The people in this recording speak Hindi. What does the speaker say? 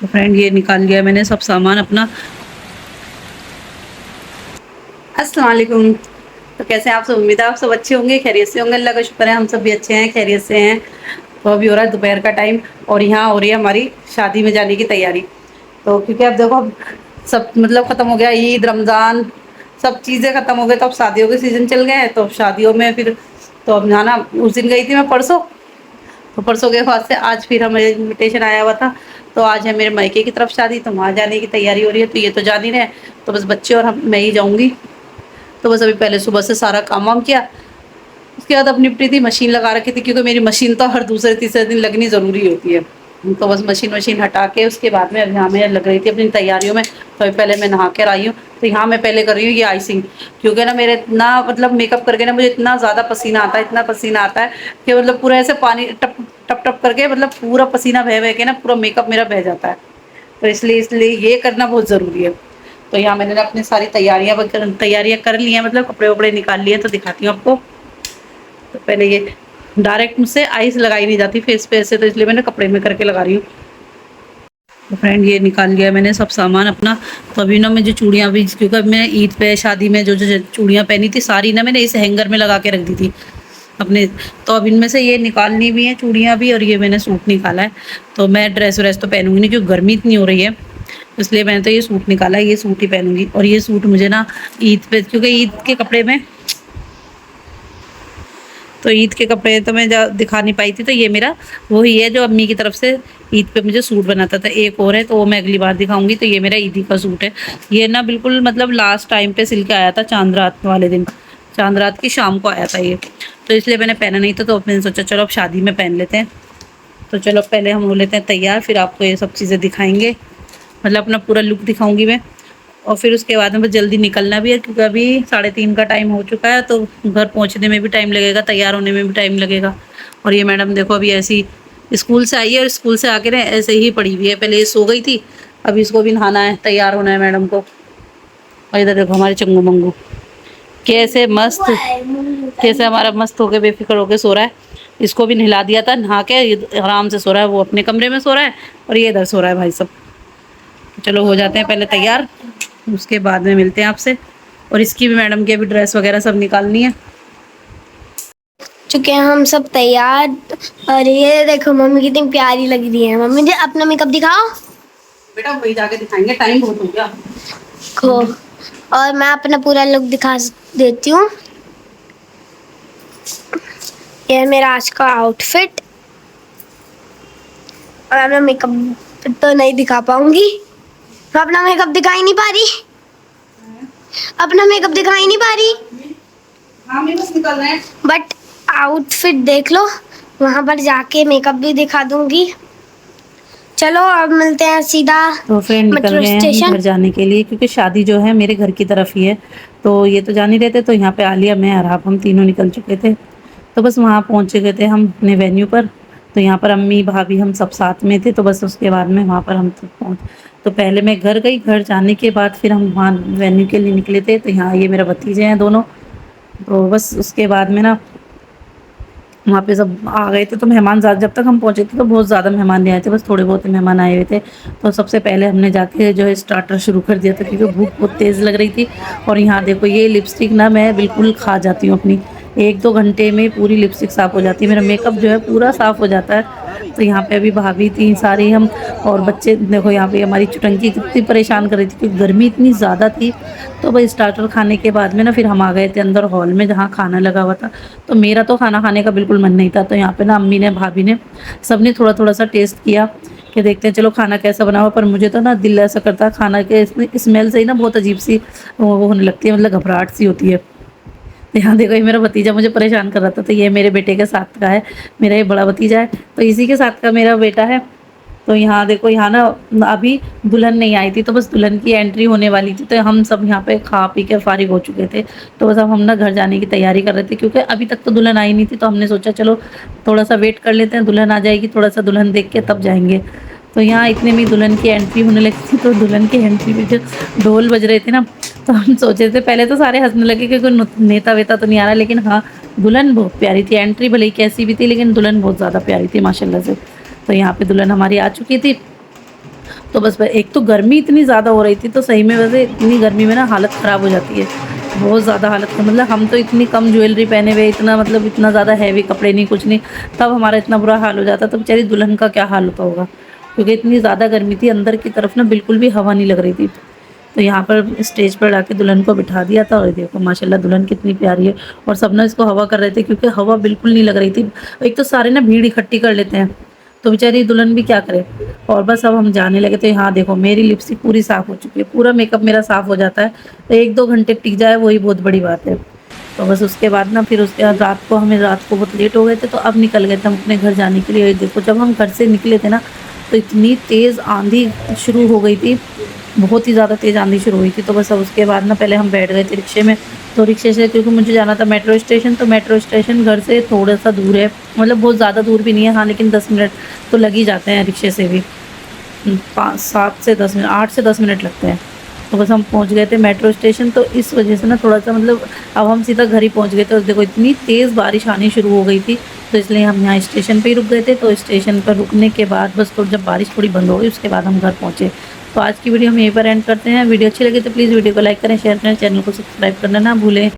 तो फ्रेंड ये निकाल लिया मैंने सब सामान अपना। अस्सलाम वालेकुम। तो कैसे हैं आप सब? उम्मीद है आप सब अच्छे होंगे, खैरियत से होंगे। अल्लाह का शुक्र है हम सब भी अच्छे हैं, खैरियत से हैं। तो अभी हो रहा है दोपहर का टाइम और यहाँ हो रही है हमारी शादी में जाने की तैयारी। तो क्योंकि अब देखो अब सब मतलब ख़त्म हो गया, ईद रमज़ान सब चीज़ें ख़त्म हो गई, तो अब शादियों के सीज़न चल गए हैं। तो अब शादियों में फिर तो अब जाना, उस दिन गई थी मैं परसों। तो परसों के बाद से आज फिर हमें इनविटेशन आया हुआ था। तो आज है मेरे मायके की तरफ शादी, तो वहाँ जाने की तैयारी हो रही है। तो ये तो जान ही रहे हैं, तो बस बच्चे और हम मैं ही जाऊँगी। तो बस अभी पहले सुबह से सारा काम वाम किया, उसके बाद अब निपटी थी, मशीन लगा रखी थी क्योंकि मेरी मशीन तो हर दूसरे तीसरे दिन लगनी ज़रूरी होती है। तो बस मशीन वशीन हटा के उसके बाद में अब यहाँ मैं लग रही थी अपनी तैयारियों में। तो अभी पहले मैं नहा कर आई हूँ, तो यहाँ मैं पहले कर रही हूँ ये आइसिंग। क्योंकि ना मेरे इतना मतलब मेकअप करके ना मुझे इतना ज़्यादा पसीना आता है, इतना पसीना आता है कि मतलब पूरा ऐसे पानी टप टप टप करके मतलब पूरा पसीना बह बह के ना पूरा मेकअप मेरा बह जाता है। तो इसलिए इसलिए ये करना बहुत ज़रूरी है। तो यहाँ मैंने ना अपनी सारी तैयारियाँ कर ली हैं, मतलब कपड़े वपड़े निकाल लिए हैं। तो दिखाती हूँ आपको। तो पहले ये डायरेक्ट मुझसे आइस लगाई नहीं जाती फेस पे ऐसे, तो इसलिए मैंने कपड़े में करके लगा रही हूँ। तो फ्रेंड ये निकाल लिया मैंने सब सामान अपना। तो अभी ना मुझे चूड़ियाँ भी, क्योंकि अब मैं ईद पे शादी में जो जो चूड़ियाँ पहनी थी सारी ना मैंने इस हैंगर में लगा के रख दी थी अपने। तो अब इनमें से ये निकालनी भी है चूड़ियाँ भी, और ये मैंने सूट निकाला है। तो मैं ड्रेस व्रेस तो पहनूंगी नहीं क्योंकि गर्मी इतनी हो रही है, इसलिए मैंने तो ये सूट निकाला है, ये सूट ही पहनूंगी। और ये सूट मुझे ना ईद पे, क्योंकि ईद के कपड़े में, तो ईद के कपड़े तो मैं दिखा नहीं पाई थी। तो ये मेरा वही है जो अम्मी की तरफ से ईद पे मुझे सूट बनाता था। एक और है तो वो मैं अगली बार दिखाऊंगी। तो ये मेरा ईदी का सूट है। ये ना बिल्कुल मतलब लास्ट टाइम पे सिल के आया था, चांद रात वाले दिन, चांद रात की शाम को आया था ये। तो इसलिए मैंने पहना नहीं था, तो मैंने सोचा चलो अब शादी में पहन लेते हैं। तो चलो पहले हम हो लेते हैं तैयार, फिर आपको ये सब चीज़ें दिखाएंगे, मतलब अपना पूरा लुक दिखाऊंगी मैं। और फिर उसके बाद में बस जल्दी निकलना भी है क्योंकि अभी 3:30 का टाइम हो चुका है। तो घर पहुंचने में भी टाइम लगेगा, तैयार होने में भी टाइम लगेगा। और ये मैडम देखो अभी ऐसी स्कूल से आई है, और स्कूल से आके ना ऐसे ही पड़ी हुई है। पहले ये सो गई थी, अभी इसको भी नहाना है, तैयार होना है मैडम को। और इधर देखो हमारे चंगू मंगू कैसे मस्त, कैसे हमारा मस्त होके बेफिक्र होके सो रहा है। इसको भी नहला दिया था, नहा के ये आराम से सो रहा है, वो अपने कमरे में सो रहा है और ये इधर सो रहा है भाई सब। चलो हो जाते हैं पहले तैयार, उसके बाद में मिलते हैं आपसे। और इसकी भी मैडम की अभी ड्रेस वगैरह सब निकालनी है। चुके हैं हम सब तैयार। और ये देखो मम्मी कितनी प्यारी लग रही है। मम्मी जी अपना मेकअप दिखाओ। बेटा वही जाके दिखाएंगे, टाइम बहुत हो गया। खो और मैं अपना पूरा लुक दिखा देती हूँ। ये है मेरा आज का आउटफिट। और अपना मेकअप तो नहीं दिखा पाऊंगी, मैं अपना मेकअप दिखा ही नहीं पा रही, अपना मेकअप दिखा ही नहीं पा रही। हाँ मैं बस निकल रहे हैं। बट आउटफिट देख लो, वहां पर जाके मेकअप भी दिखा दूंगी। चलो अब मिलते हैं सीधा तो फ्रेंड निकल मेट्रो गए हैं हम स्टेशन। घर जाने के लिए, क्योंकि शादी जो है मेरे घर की तरफ ही है। तो ये तो जान ही रहते, तो यहाँ पे आलिया मैं और आप हम तीनों निकल चुके थे। तो बस वहाँ पहुँच गए थे हम अपने वेन्यू पर। तो यहाँ पर अम्मी भाभी हम सब साथ में थे। तो बस उसके बाद में वहाँ पर हम सब पहुँच, तो पहले मैं घर गई, घर जाने के बाद फिर हम वहाँ वेन्यू के लिए निकले थे। तो यहाँ ये मेरा भतीजे हैं दोनों। तो बस उसके बाद में ना वहाँ पे सब आ गए थे। तो मेहमान ज़्यादा, जब तक हम पहुँचे थे तो बहुत ज़्यादा मेहमान नहीं आए थे, बस थोड़े बहुत मेहमान आए हुए थे। तो सबसे पहले हमने जाके जो है स्टार्टर शुरू कर दिया था क्योंकि भूख बहुत तेज़ लग रही थी। और यहाँ देखो ये लिपस्टिक ना मैं बिल्कुल खा जाती हूँ अपनी, 1-2 घंटे में पूरी लिपस्टिक साफ़ हो जाती है, मेरा मेकअप जो है पूरा साफ़ हो जाता है। तो यहाँ पे अभी भाभी थी सारी, हम और बच्चे देखो यहाँ पे हमारी चुटंकी कितनी परेशान कर रही थी क्योंकि गर्मी इतनी ज़्यादा थी। तो भाई स्टार्टर खाने के बाद में ना फिर हम आ गए थे अंदर हॉल में जहाँ खाना लगा हुआ था। तो मेरा तो खाना खाने का बिल्कुल मन नहीं था। तो यहाँ पे ना अम्मी ने भाभी ने सबने थोड़ा थोड़ा सा टेस्ट किया कि देखते हैं चलो खाना कैसा बना हुआ। पर मुझे तो ना दिल ऐसा करता है खाना के स्मेल से ही ना बहुत अजीब सी वो होने लगती है, मतलब घबराहट सी होती है। तो यहाँ देखो ये मेरा भतीजा मुझे परेशान कर रहा था। तो ये मेरे बेटे के साथ का है, मेरा ये बड़ा भतीजा है, तो इसी के साथ का मेरा बेटा है। तो यहाँ देखो यहाँ ना अभी दुल्हन नहीं आई थी, तो बस दुल्हन की एंट्री होने वाली थी। तो हम सब यहाँ पे खा पी के फारिग हो चुके थे। तो बस अब हम ना घर जाने की तैयारी कर रहे थे क्योंकि अभी तक तो दुल्हन आई नहीं थी। तो हमने सोचा चलो थोड़ा सा वेट कर लेते हैं, दुल्हन आ जाएगी, थोड़ा सा दुल्हन देख के तब जाएंगे। तो यहाँ इतने में दुल्हन की एंट्री होने लगी थी। तो दुल्हन की एंट्री में जो ढोल बज रहे थे ना, तो हम सोचे थे पहले तो सारे हंसने लगे कि कोई नेता वेता तो नहीं आ रहा, लेकिन हाँ दुल्हन बहुत प्यारी थी। एंट्री भले ही कैसी भी थी लेकिन दुल्हन बहुत ज़्यादा प्यारी थी माशाल्लाह से। तो यहाँ पे दुल्हन हमारी आ चुकी थी। तो बस एक तो गर्मी इतनी ज़्यादा हो रही थी, तो सही में वैसे इतनी गर्मी में ना हालत ख़राब हो जाती है, बहुत ज़्यादा हालत मतलब हम तो इतनी कम ज्वेलरी पहने हुए, इतना मतलब इतना ज़्यादा हैवी कपड़े नहीं, कुछ नहीं, तब हमारा इतना बुरा हाल हो जाता, तो बेचारी दुल्हन का क्या हाल होता होगा, क्योंकि इतनी ज़्यादा गर्मी थी, अंदर की तरफ ना बिल्कुल भी हवा नहीं लग रही थी। तो यहाँ पर स्टेज पर लाके दुल्हन को बिठा दिया था, और देखो माशाल्लाह दुल्हन कितनी प्यारी है, और सब ना इसको हवा कर रहे थे, क्योंकि हवा बिल्कुल नहीं लग रही थी। एक तो सारे ना भीड़ इकट्ठी कर लेते हैं, तो बेचारी दुल्हन भी क्या करे। और बस अब हम जाने लगे, तो यहाँ देखो मेरी लिपस्टिक पूरी साफ़ हो चुकी है, पूरा मेकअप मेरा साफ़ हो जाता है, तो 1-2 घंटे टिक जाए वही बहुत बड़ी बात है। तो बस उसके बाद ना फिर उसके बाद रात को बहुत लेट हो गए थे, तो अब निकल गए थे हम अपने घर जाने के लिए। देखो जब हम घर से निकले थे ना, तो इतनी तेज़ आंधी शुरू हो गई थी, बहुत ही ज़्यादा तेज़ आंधी शुरू हुई थी। तो बस अब उसके बाद ना पहले हम बैठ गए थे रिक्शे में, तो रिक्शे से क्योंकि मुझे जाना था मेट्रो स्टेशन, तो मेट्रो स्टेशन घर से थोड़ा-सा दूर है, मतलब बहुत ज़्यादा दूर भी नहीं है, हाँ, लेकिन 10 मिनट तो लग ही जाते हैं रिक्शे से भी। 7 से 10 मिनट, 8 से 10 मिनट लगते हैं। तो बस हम पहुंच गए थे मेट्रो स्टेशन, तो इस वजह से ना थोड़ा-सा मतलब अब हम सीधा घर ही पहुंच गए थे, और देखो इतनी तेज़ बारिश आनी शुरू हो गई थी, तो इसलिए हम यहाँ स्टेशन पे ही रुक गए थे। तो स्टेशन पर रुकने के बाद बस तो जब बारिश थोड़ी बंद हो गई, उसके बाद हम घर पहुँचे। तो आज की वीडियो हम यहीं पर एंड करते हैं। वीडियो अच्छी लगी तो प्लीज़ वीडियो को लाइक करें, शेयर करें, चैनल को सब्सक्राइब करना ना भूलें।